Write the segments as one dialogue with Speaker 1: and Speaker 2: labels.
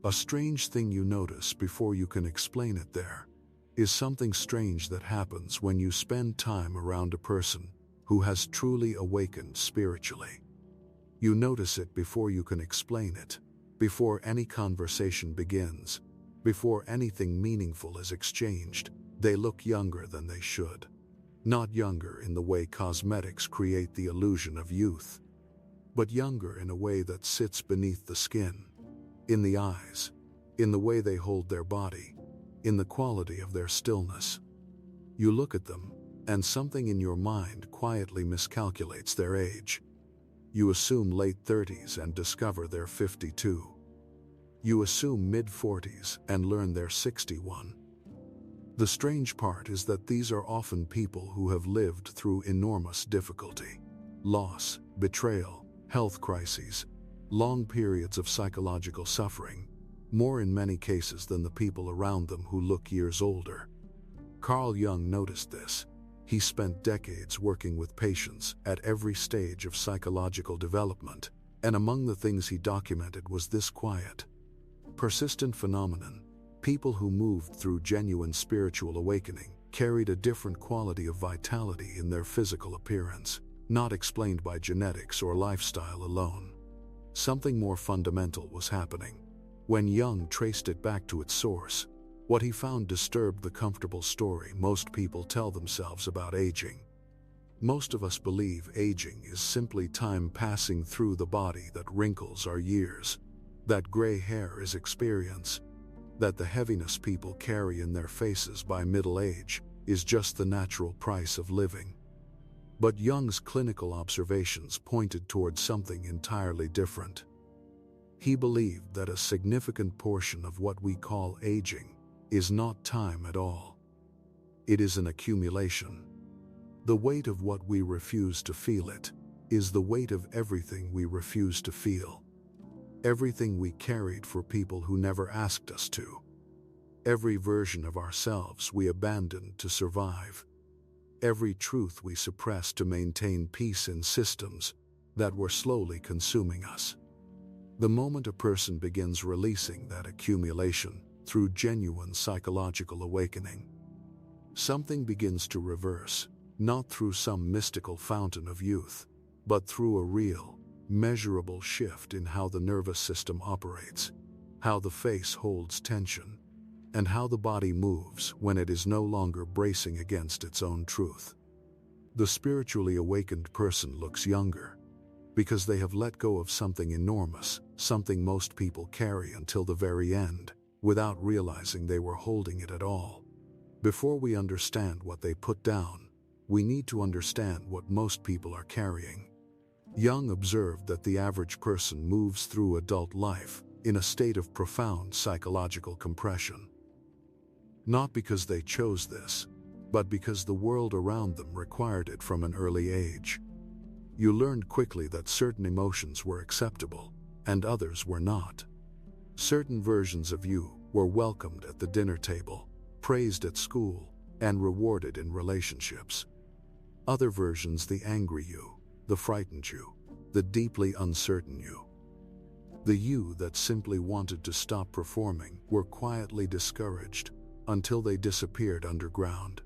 Speaker 1: A strange thing you notice before you can explain it there is something strange that happens when you spend time around a person who has truly awakened spiritually. You notice it before you can explain it, before any conversation begins, before anything meaningful is exchanged. They look younger than they should. Not younger in the way cosmetics create the illusion of youth, but younger in a way that sits beneath the skin, in the eyes, in the way they hold their body, in the quality of their stillness. You look at them, and something in your mind quietly miscalculates their age. You assume late 30s and discover they're 52. You assume mid-40s and learn they're 61. The strange part is that these are often people who have lived through enormous difficulty, loss, betrayal, health crises, long periods of psychological suffering, more in many cases than the people around them who look years older. Carl Jung noticed this. He spent decades working with patients at every stage of psychological development, and among the things he documented was this quiet, persistent phenomenon. People who moved through genuine spiritual awakening carried a different quality of vitality in their physical appearance, not explained by genetics or lifestyle alone. Something more fundamental was happening. When Jung traced it back to its source, what he found disturbed the comfortable story most people tell themselves about aging. Most of us believe aging is simply time passing through the body, that wrinkles are years, that gray hair is experience, that the heaviness people carry in their faces by middle age is just the natural price of living. But Jung's clinical observations pointed towards something entirely different. He believed that a significant portion of what we call aging is not time at all. It is an accumulation. The weight of what we refuse to feel it is the weight of everything we refuse to feel. Everything we carried for people who never asked us to. Every version of ourselves we abandoned to survive. Every truth we suppressed to maintain peace in systems that were slowly consuming us. The moment a person begins releasing that accumulation through genuine psychological awakening, something begins to reverse, not through some mystical fountain of youth, but through a real, measurable shift in how the nervous system operates, how the face holds tension, and how the body moves when it is no longer bracing against its own truth. The spiritually awakened person looks younger because they have let go of something enormous, something most people carry until the very end, without realizing they were holding it at all. Before we understand what they put down, we need to understand what most people are carrying. Jung observed that the average person moves through adult life in a state of profound psychological compression. Not because they chose this, but because the world around them required it from an early age. You learned quickly that certain emotions were acceptable, and others were not. Certain versions of you were welcomed at the dinner table, praised at school, and rewarded in relationships. Other versions, the angry you, the frightened you, the deeply uncertain you, the you that simply wanted to stop performing, were quietly discouraged until they disappeared underground.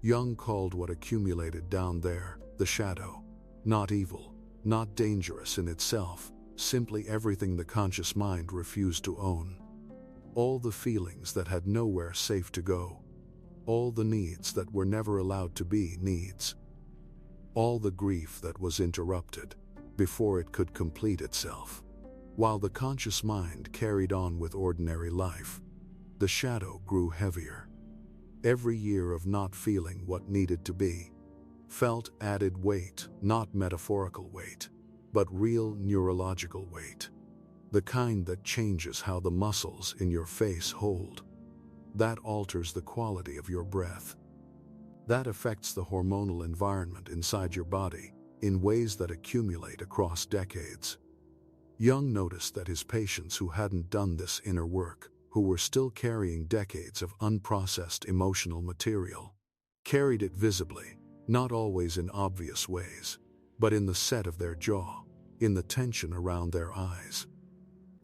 Speaker 1: Jung called what accumulated down there the shadow. Not evil, not dangerous in itself, simply everything the conscious mind refused to own. All the feelings that had nowhere safe to go. All the needs that were never allowed to be needs. All the grief that was interrupted before it could complete itself. While the conscious mind carried on with ordinary life, the shadow grew heavier. Every year of not feeling what needed to be felt added weight, not metaphorical weight, but real neurological weight. The kind that changes how the muscles in your face hold. That alters the quality of your breath. That affects the hormonal environment inside your body in ways that accumulate across decades. Jung noticed that his patients who hadn't done this inner work, who were still carrying decades of unprocessed emotional material, carried it visibly, not always in obvious ways, but in the set of their jaw, in the tension around their eyes.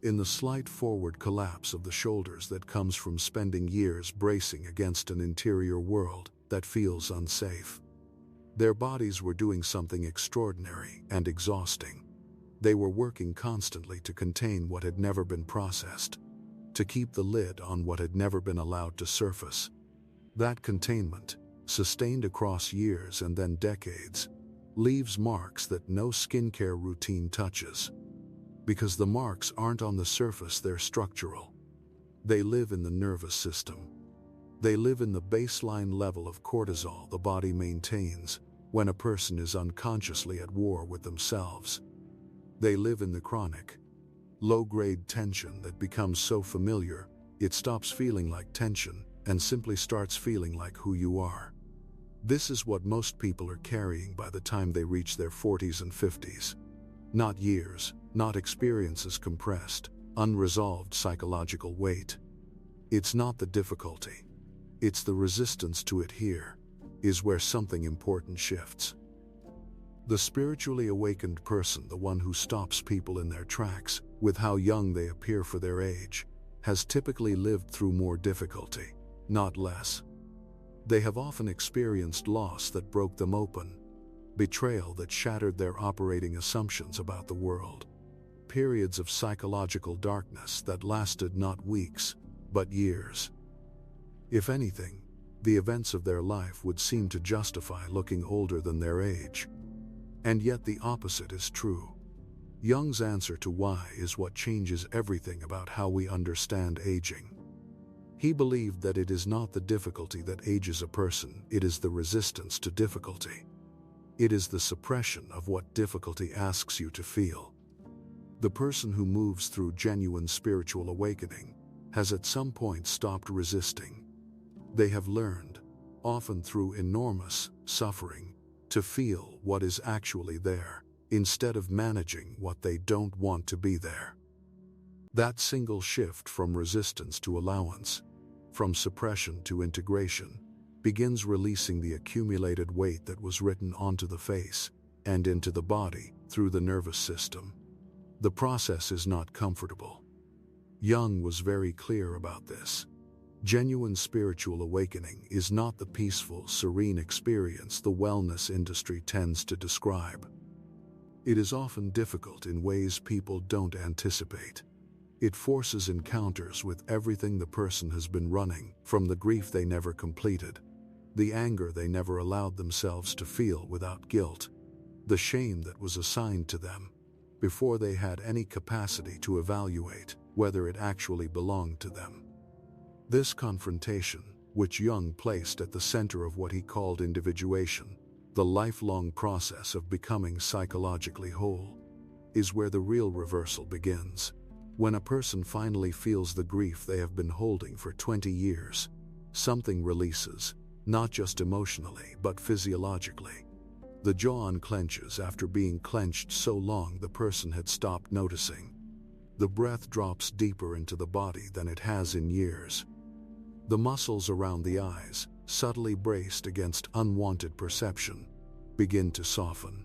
Speaker 1: in the slight forward collapse of the shoulders that comes from spending years bracing against an interior world that feels unsafe. Their bodies were doing something extraordinary and exhausting. They were working constantly to contain what had never been processed, to keep the lid on what had never been allowed to surface. That containment, sustained across years and then decades, leaves marks that no skincare routine touches. Because the marks aren't on the surface, they're structural. They live in the nervous system. They live in the baseline level of cortisol the body maintains when a person is unconsciously at war with themselves. They live in the chronic, low-grade tension that becomes so familiar, it stops feeling like tension and simply starts feeling like who you are. This is what most people are carrying by the time they reach their 40s and 50s. Not years, not experiences compressed, unresolved psychological weight. It's not the difficulty. It's the resistance to it. Here is where something important shifts. The spiritually awakened person, the one who stops people in their tracks with how young they appear for their age, has typically lived through more difficulty, not less. They have often experienced loss that broke them open, betrayal that shattered their operating assumptions about the world, periods of psychological darkness that lasted not weeks, but years. If anything, the events of their life would seem to justify looking older than their age. And yet the opposite is true. Jung's answer to why is what changes everything about how we understand aging. He believed that it is not the difficulty that ages a person, it is the resistance to difficulty. It is the suppression of what difficulty asks you to feel. The person who moves through genuine spiritual awakening has at some point stopped resisting. They have learned, often through enormous suffering, to feel what is actually there, instead of managing what they don't want to be there. That single shift from resistance to allowance, from suppression to integration, begins releasing the accumulated weight that was written onto the face and into the body through the nervous system. The process is not comfortable. Jung was very clear about this. Genuine spiritual awakening is not the peaceful, serene experience the wellness industry tends to describe. It is often difficult in ways people don't anticipate. It forces encounters with everything the person has been running, from the grief they never completed, the anger they never allowed themselves to feel without guilt, the shame that was assigned to them before they had any capacity to evaluate whether it actually belonged to them. This confrontation, which Jung placed at the center of what he called individuation, the lifelong process of becoming psychologically whole, is where the real reversal begins. When a person finally feels the grief they have been holding for 20 years, something releases, not just emotionally but physiologically. The jaw unclenches after being clenched so long the person had stopped noticing. The breath drops deeper into the body than it has in years. The muscles around the eyes, subtly braced against unwanted perception, begin to soften.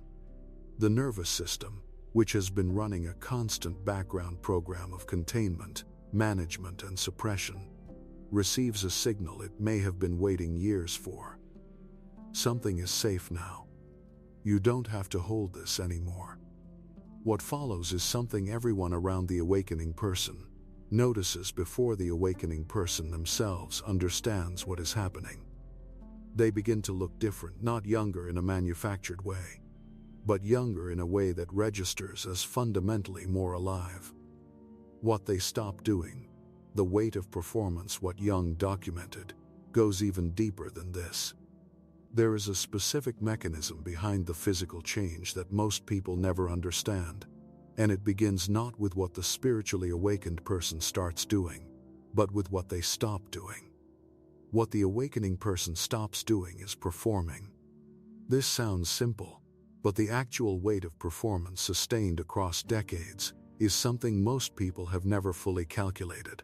Speaker 1: The nervous system, which has been running a constant background program of containment, management, and suppression, receives a signal it may have been waiting years for. Something is safe now. You don't have to hold this anymore. What follows is something everyone around the awakening person notices before the awakening person themselves understands what is happening. They begin to look different, not younger in a manufactured way, but younger in a way that registers as fundamentally more alive. What they stop doing, the weight of performance, what Jung documented, goes even deeper than this. There is a specific mechanism behind the physical change that most people never understand, and it begins not with what the spiritually awakened person starts doing, but with what they stop doing. What the awakening person stops doing is performing. This sounds simple, but the actual weight of performance sustained across decades is something most people have never fully calculated.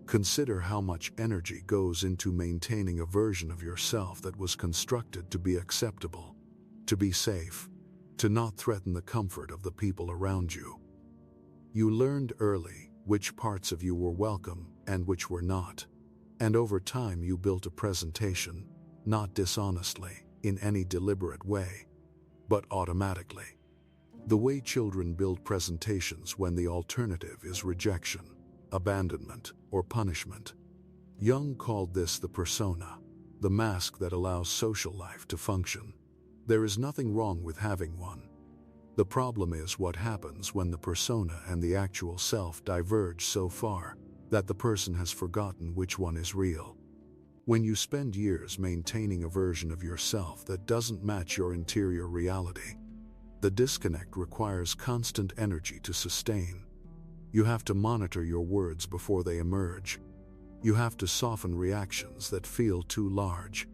Speaker 1: Consider how much energy goes into maintaining a version of yourself that was constructed to be acceptable, to be safe, to not threaten the comfort of the people around you. You learned early, which parts of you were welcome and which were not. And over time you built a presentation, not dishonestly, in any deliberate way, but automatically. The way children build presentations when the alternative is rejection, abandonment, or punishment. Jung called this the persona, the mask that allows social life to function. There is nothing wrong with having one. The problem is what happens when the persona and the actual self diverge so far that the person has forgotten which one is real. When you spend years maintaining a version of yourself that doesn't match your interior reality, the disconnect requires constant energy to sustain. You have to monitor your words before they emerge. You have to soften reactions that feel too large.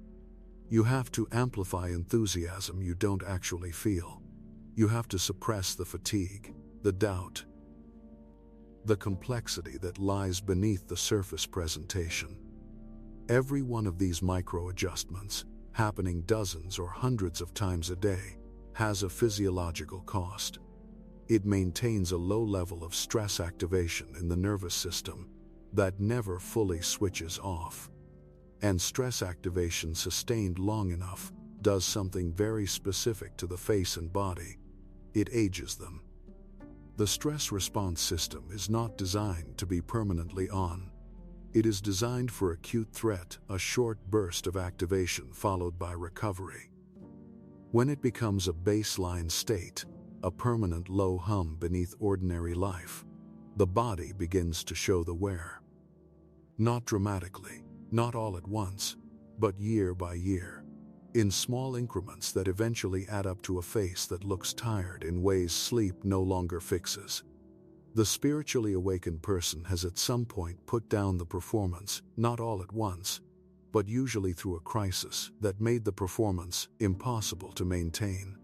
Speaker 1: You have to amplify enthusiasm you don't actually feel. You have to suppress the fatigue, the doubt, the complexity that lies beneath the surface presentation. Every one of these micro-adjustments, happening dozens or hundreds of times a day, has a physiological cost. It maintains a low level of stress activation in the nervous system that never fully switches off. And stress activation sustained long enough does something very specific to the face and body. It ages them. The stress response system is not designed to be permanently on. It is designed for acute threat, a short burst of activation followed by recovery. When it becomes a baseline state, a permanent low hum beneath ordinary life, the body begins to show the wear. Not dramatically, not all at once, but year by year, in small increments that eventually add up to a face that looks tired in ways sleep no longer fixes. The spiritually awakened person has at some point put down the performance, not all at once, but usually through a crisis that made the performance impossible to maintain,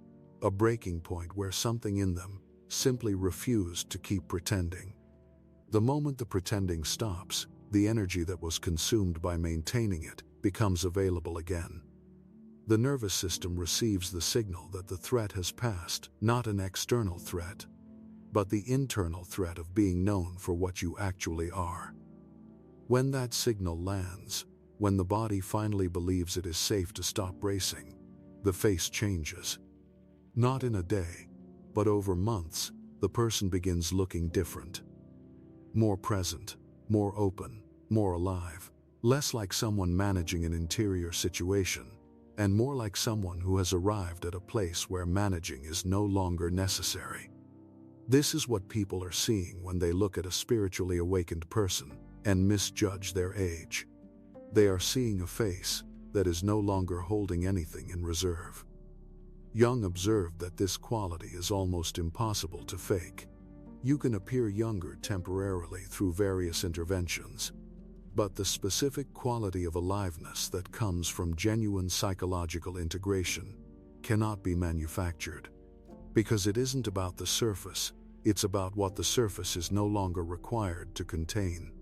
Speaker 1: a breaking point where something in them simply refused to keep pretending. The moment the pretending stops, the energy that was consumed by maintaining it becomes available again. The nervous system receives the signal that the threat has passed, not an external threat, but the internal threat of being known for what you actually are. When that signal lands, when the body finally believes it is safe to stop racing, the face changes. Not in a day, but over months, the person begins looking different. More present, more open, more alive, less like someone managing an interior situation, and more like someone who has arrived at a place where managing is no longer necessary. This is what people are seeing when they look at a spiritually awakened person and misjudge their age. They are seeing a face that is no longer holding anything in reserve. Jung observed that this quality is almost impossible to fake. You can appear younger temporarily through various interventions, but the specific quality of aliveness that comes from genuine psychological integration cannot be manufactured. Because it isn't about the surface, it's about what the surface is no longer required to contain.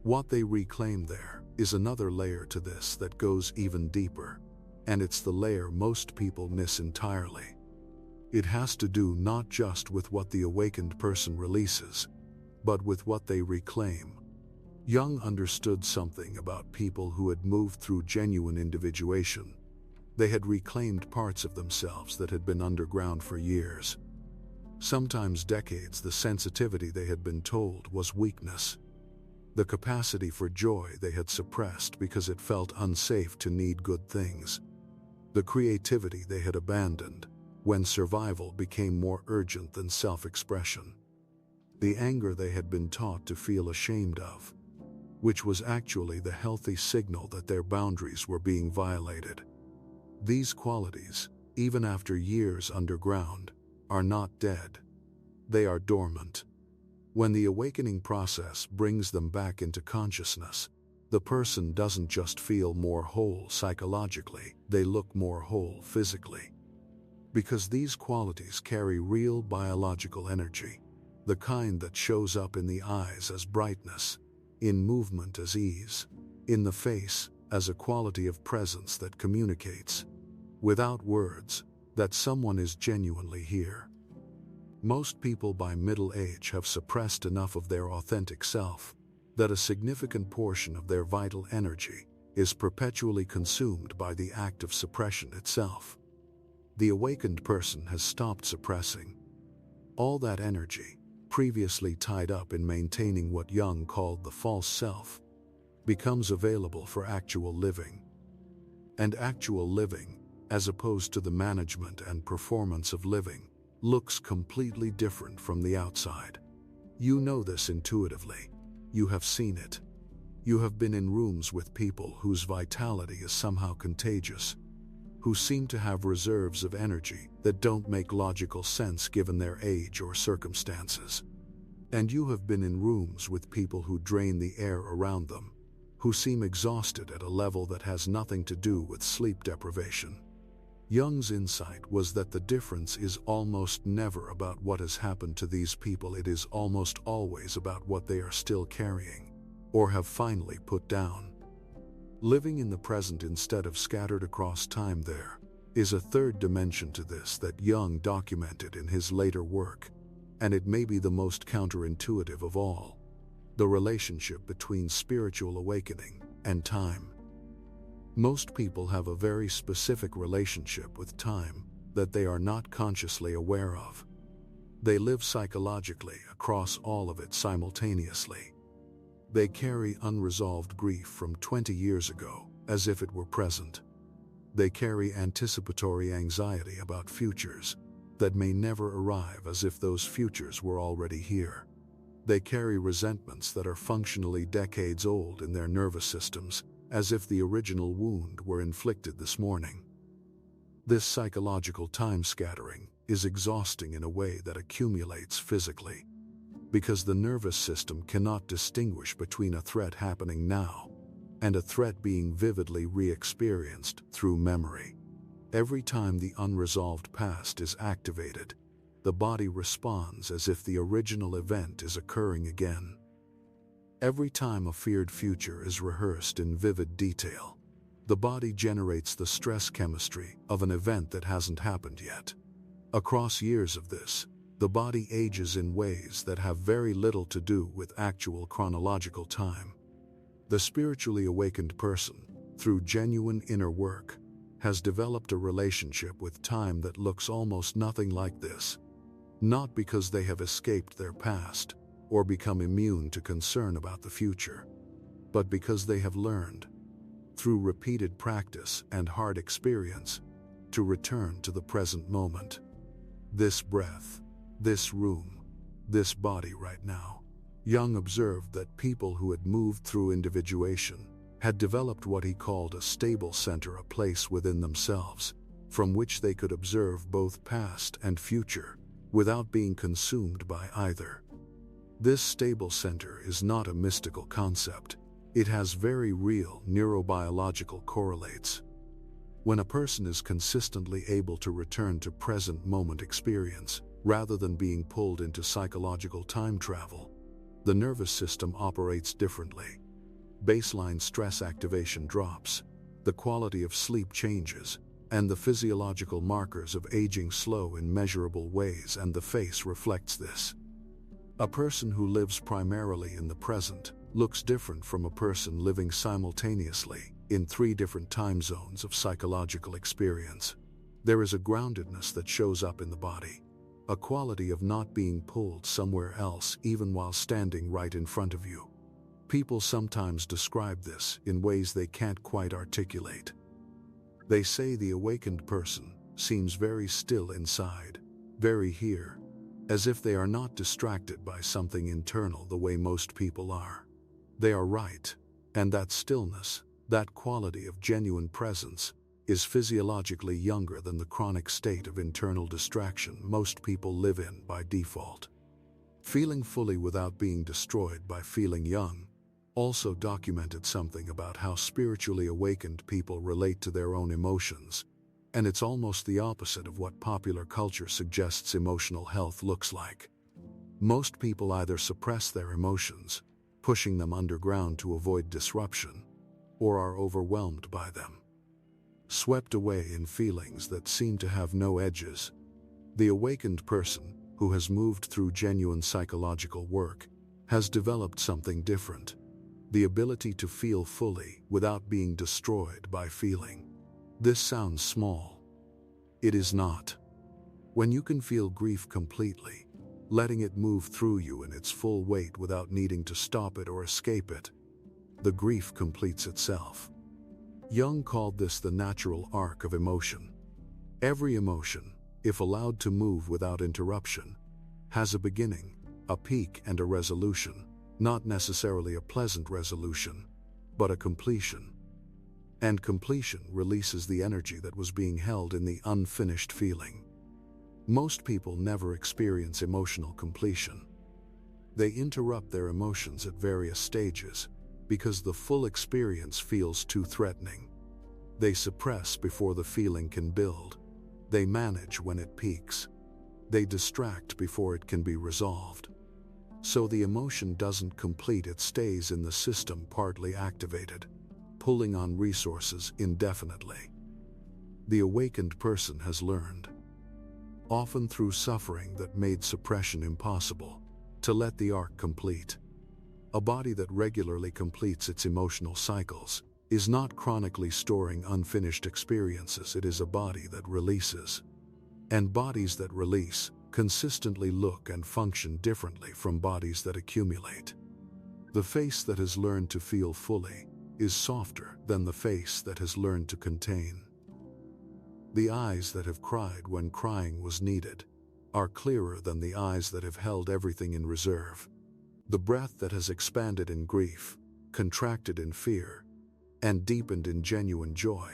Speaker 1: What they reclaim there is another layer to this that goes even deeper, and it's the layer most people miss entirely. It has to do not just with what the awakened person releases, but with what they reclaim. Jung understood something about people who had moved through genuine individuation. They had reclaimed parts of themselves that had been underground for years. Sometimes decades. The sensitivity they had been told was weakness. The capacity for joy they had suppressed because it felt unsafe to need good things. The creativity they had abandoned when survival became more urgent than self-expression. The anger they had been taught to feel ashamed of, which was actually the healthy signal that their boundaries were being violated. These qualities, even after years underground, are not dead. They are dormant. When the awakening process brings them back into consciousness, the person doesn't just feel more whole psychologically, they look more whole physically. Because these qualities carry real biological energy, the kind that shows up in the eyes as brightness, in movement as ease, in the face as a quality of presence that communicates, without words, that someone is genuinely here. Most people by middle age have suppressed enough of their authentic self that a significant portion of their vital energy is perpetually consumed by the act of suppression itself. The awakened person has stopped suppressing. All that energy, previously tied up in maintaining what Jung called the false self, becomes available for actual living. And actual living, as opposed to the management and performance of living, looks completely different from the outside. You know this intuitively. You have seen it. You have been in rooms with people whose vitality is somehow contagious, who seem to have reserves of energy that don't make logical sense given their age or circumstances. And you have been in rooms with people who drain the air around them, who seem exhausted at a level that has nothing to do with sleep deprivation. Jung's insight was that the difference is almost never about what has happened to these people. It is almost always about what they are still carrying, or have finally put down. Living in the present instead of scattered across time there is a third dimension to this that Jung documented in his later work, and it may be the most counterintuitive of all: the relationship between spiritual awakening and time. Most people have a very specific relationship with time that they are not consciously aware of. They live psychologically across all of it simultaneously. They carry unresolved grief from 20 years ago as if it were present. They carry anticipatory anxiety about futures that may never arrive as if those futures were already here. They carry resentments that are functionally decades old in their nervous systems, as if the original wound were inflicted this morning. This psychological time scattering is exhausting in a way that accumulates physically, because the nervous system cannot distinguish between a threat happening now and a threat being vividly re-experienced through memory. Every time the unresolved past is activated, the body responds as if the original event is occurring again. Every time a feared future is rehearsed in vivid detail, the body generates the stress chemistry of an event that hasn't happened yet. Across years of this, the body ages in ways that have very little to do with actual chronological time. The spiritually awakened person, through genuine inner work, has developed a relationship with time that looks almost nothing like this, not because they have escaped their past or become immune to concern about the future, but because they have learned, through repeated practice and hard experience, to return to the present moment. This breath, this room, this body right now. Jung observed that people who had moved through individuation had developed what he called a stable center, a place within themselves, from which they could observe both past and future, without being consumed by either. This stable center is not a mystical concept. It has very real neurobiological correlates. When a person is consistently able to return to present moment experience, rather than being pulled into psychological time travel, the nervous system operates differently. Baseline stress activation drops, the quality of sleep changes, and the physiological markers of aging slow in measurable ways, and the face reflects this. A person who lives primarily in the present looks different from a person living simultaneously in 3 different time zones of psychological experience. There is a groundedness that shows up in the body, a quality of not being pulled somewhere else even while standing right in front of you. People sometimes describe this in ways they can't quite articulate. They say the awakened person seems very still inside, very here, as if they are not distracted by something internal the way most people are. They are right, and that stillness, that quality of genuine presence, is physiologically younger than the chronic state of internal distraction most people live in by default. Feeling fully without being destroyed by feeling young also documented something about how spiritually awakened people relate to their own emotions, and it's almost the opposite of what popular culture suggests emotional health looks like. Most people either suppress their emotions, pushing them underground to avoid disruption, or are overwhelmed by them, swept away in feelings that seem to have no edges. The awakened person, who has moved through genuine psychological work, has developed something different: the ability to feel fully without being destroyed by feeling. This sounds small. It is not. When you can feel grief completely, letting it move through you in its full weight without needing to stop it or escape it, the grief completes itself. Jung called this the natural arc of emotion. Every emotion, if allowed to move without interruption, has a beginning, a peak, and a resolution, not necessarily a pleasant resolution, but a completion. And completion releases the energy that was being held in the unfinished feeling. Most people never experience emotional completion. They interrupt their emotions at various stages because the full experience feels too threatening. They suppress before the feeling can build. They manage when it peaks. They distract before it can be resolved. So the emotion doesn't complete, it stays in the system partly activated, pulling on resources indefinitely. The awakened person has learned, often through suffering that made suppression impossible, to let the arc complete. A body that regularly completes its emotional cycles is not chronically storing unfinished experiences, it is a body that releases. And bodies that release consistently look and function differently from bodies that accumulate. The face that has learned to feel fully is softer than the face that has learned to contain. The eyes that have cried when crying was needed are clearer than the eyes that have held everything in reserve. The breath that has expanded in grief, contracted in fear, and deepened in genuine joy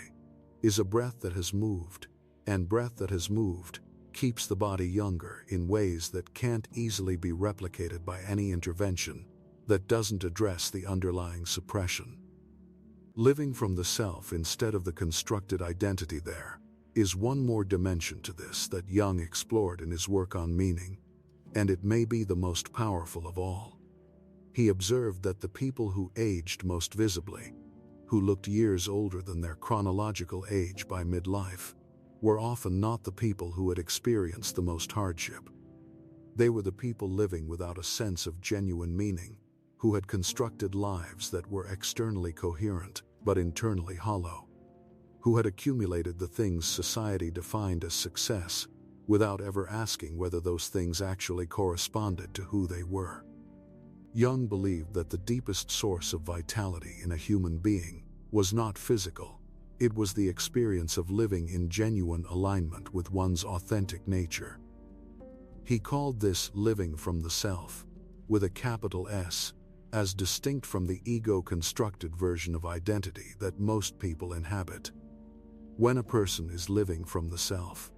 Speaker 1: is a breath that has moved, and breath that has moved keeps the body younger in ways that can't easily be replicated by any intervention that doesn't address the underlying suppression. Living from the self instead of the constructed identity there is one more dimension to this that Jung explored in his work on meaning, and it may be the most powerful of all. He observed that the people who aged most visibly, who looked years older than their chronological age by midlife, were often not the people who had experienced the most hardship. They were the people living without a sense of genuine meaning, who had constructed lives that were externally coherent but internally hollow, who had accumulated the things society defined as success without ever asking whether those things actually corresponded to who they were. Jung believed that the deepest source of vitality in a human being was not physical. It was the experience of living in genuine alignment with one's authentic nature. He called this living from the self, with a capital S, as distinct from the ego-constructed version of identity that most people inhabit. When a person is living from the self,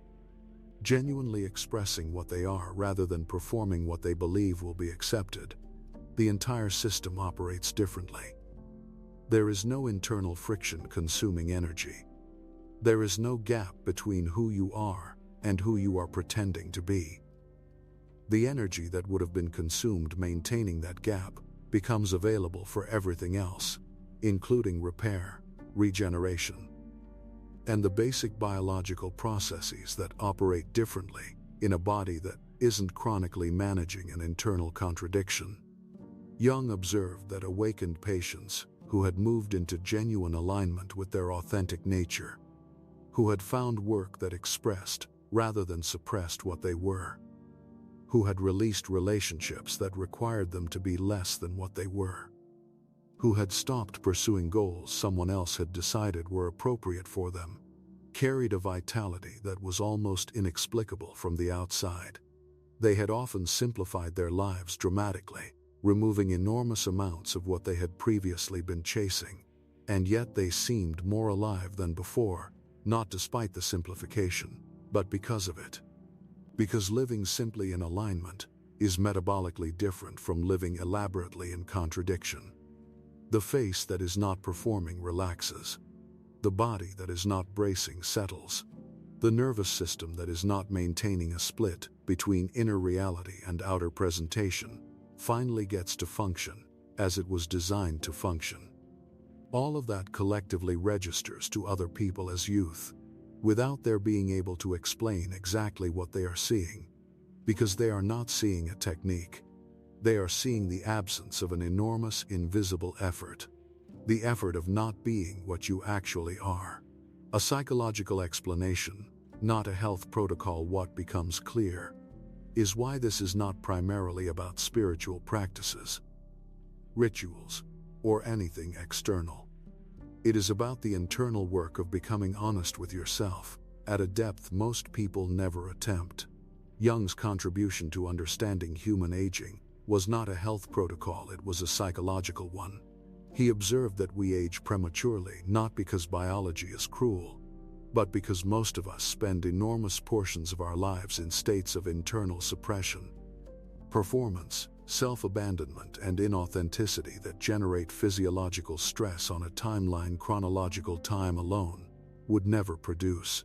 Speaker 1: genuinely expressing what they are rather than performing what they believe will be accepted, the entire system operates differently. There is no internal friction consuming energy. There is no gap between who you are and who you are pretending to be. The energy that would have been consumed maintaining that gap becomes available for everything else, including repair, regeneration, and the basic biological processes that operate differently in a body that isn't chronically managing an internal contradiction. Jung observed that awakened patients who had moved into genuine alignment with their authentic nature, who had found work that expressed rather than suppressed what they were, who had released relationships that required them to be less than what they were, who had stopped pursuing goals someone else had decided were appropriate for them, carried a vitality that was almost inexplicable from the outside. They had often simplified their lives dramatically, removing enormous amounts of what they had previously been chasing, and yet they seemed more alive than before, not despite the simplification, but because of it. Because living simply in alignment is metabolically different from living elaborately in contradiction. The face that is not performing relaxes. The body that is not bracing settles. The nervous system that is not maintaining a split between inner reality and outer presentation finally gets to function as it was designed to function. All of that collectively registers to other people as youth, without their being able to explain exactly what they are seeing, because they are not seeing a technique. They are seeing the absence of an enormous invisible effort. The effort of not being what you actually are. A psychological explanation, not a health protocol. What becomes clear is why this is not primarily about spiritual practices, rituals, or anything external. It is about the internal work of becoming honest with yourself, at a depth most people never attempt. Jung's contribution to understanding human aging was not a health protocol, it was a psychological one. He observed that we age prematurely not because biology is cruel, but because most of us spend enormous portions of our lives in states of internal suppression, performance, self-abandonment, and inauthenticity that generate physiological stress on a timeline chronological time alone would never produce.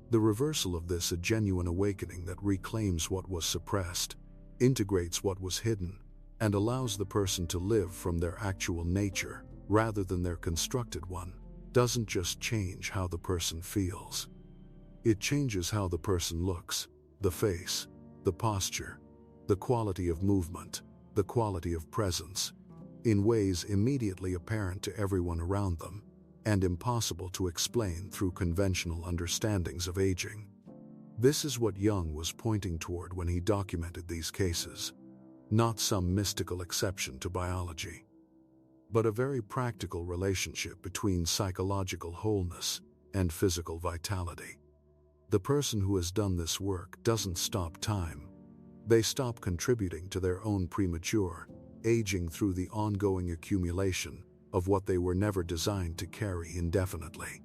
Speaker 1: The reversal of this, a genuine awakening that reclaims what was suppressed, integrates what was hidden, and allows the person to live from their actual nature rather than their constructed one, doesn't just change how the person feels. It changes how the person looks, the face, the posture, the quality of movement, the quality of presence, in ways immediately apparent to everyone around them, and impossible to explain through conventional understandings of aging. This is what Jung was pointing toward when he documented these cases. Not some mystical exception to biology, but a very practical relationship between psychological wholeness and physical vitality. The person who has done this work doesn't stop time. They stop contributing to their own premature aging through the ongoing accumulation of what they were never designed to carry indefinitely.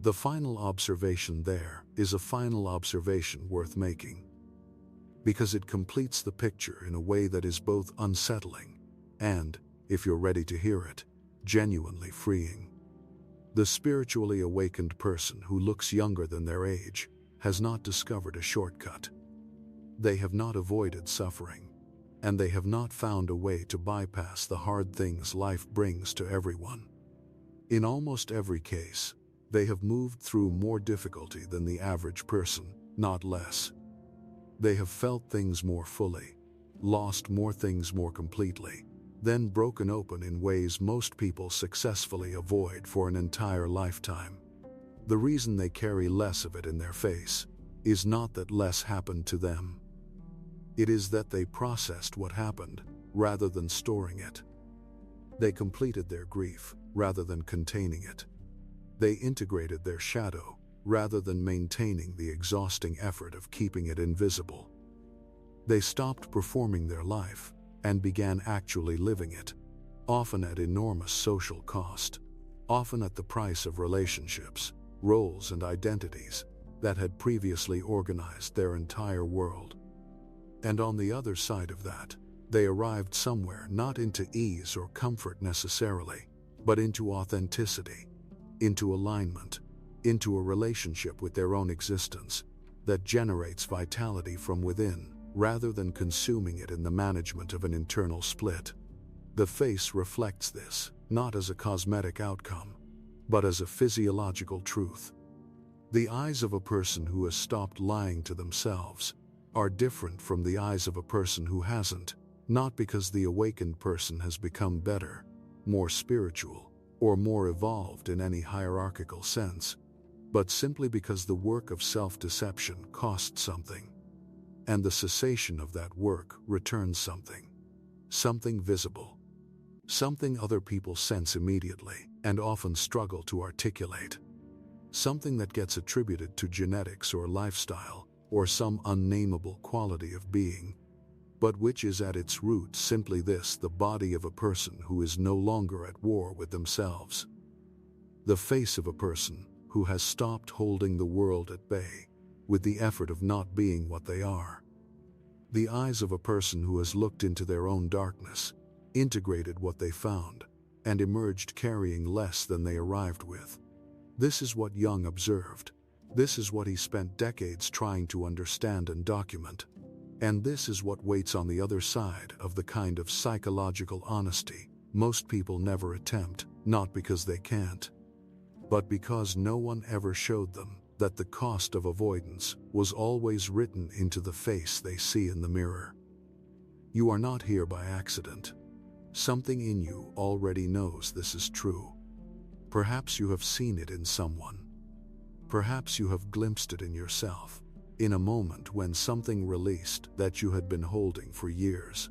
Speaker 1: The final observation there is a final observation worth making, because it completes the picture in a way that is both unsettling and, if you're ready to hear it, genuinely freeing. The spiritually awakened person who looks younger than their age has not discovered a shortcut. They have not avoided suffering, and they have not found a way to bypass the hard things life brings to everyone. In almost every case, they have moved through more difficulty than the average person, not less. They have felt things more fully, lost more things more completely, then broken open in ways most people successfully avoid for an entire lifetime. The reason they carry less of it in their face is not that less happened to them. It is that they processed what happened rather than storing it. They completed their grief rather than containing it. They integrated their shadow rather than maintaining the exhausting effort of keeping it invisible. They stopped performing their life and began actually living it, often at enormous social cost, often at the price of relationships, roles, and identities that had previously organized their entire world. And on the other side of that, they arrived somewhere not into ease or comfort necessarily, but into authenticity, into alignment, into a relationship with their own existence that generates vitality from within rather than consuming it in the management of an internal split. The face reflects this, not as a cosmetic outcome, but as a physiological truth. The eyes of a person who has stopped lying to themselves are different from the eyes of a person who hasn't, not because the awakened person has become better, more spiritual, or more evolved in any hierarchical sense, but simply because the work of self-deception costs something, and the cessation of that work returns something. Something visible. Something other people sense immediately and often struggle to articulate. Something that gets attributed to genetics or lifestyle or some unnameable quality of being, but which is at its root simply this: the body of a person who is no longer at war with themselves. The face of a person who has stopped holding the world at bay with the effort of not being what they are. The eyes of a person who has looked into their own darkness, integrated what they found, and emerged carrying less than they arrived with. This is what Jung observed. This is what he spent decades trying to understand and document. And this is what waits on the other side of the kind of psychological honesty most people never attempt, not because they can't, but because no one ever showed them that the cost of avoidance was always written into the face they see in the mirror. You are not here by accident. Something in you already knows this is true. Perhaps you have seen it in someone. Perhaps you have glimpsed it in yourself, in a moment when something released that you had been holding for years.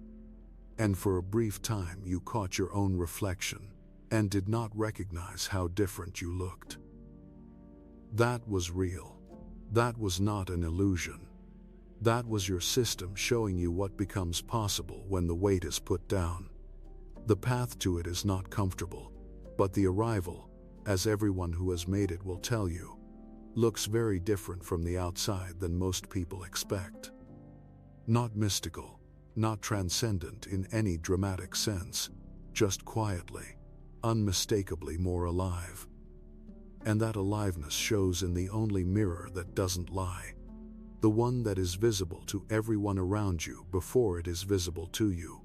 Speaker 1: And for a brief time you caught your own reflection and did not recognize how different you looked. That was real. That was not an illusion. That was your system showing you what becomes possible when the weight is put down. The path to it is not comfortable, but the arrival, as everyone who has made it will tell you, looks very different from the outside than most people expect. Not mystical, not transcendent in any dramatic sense, just quietly, unmistakably more alive. And that aliveness shows in the only mirror that doesn't lie, the one that is visible to everyone around you before it is visible to you.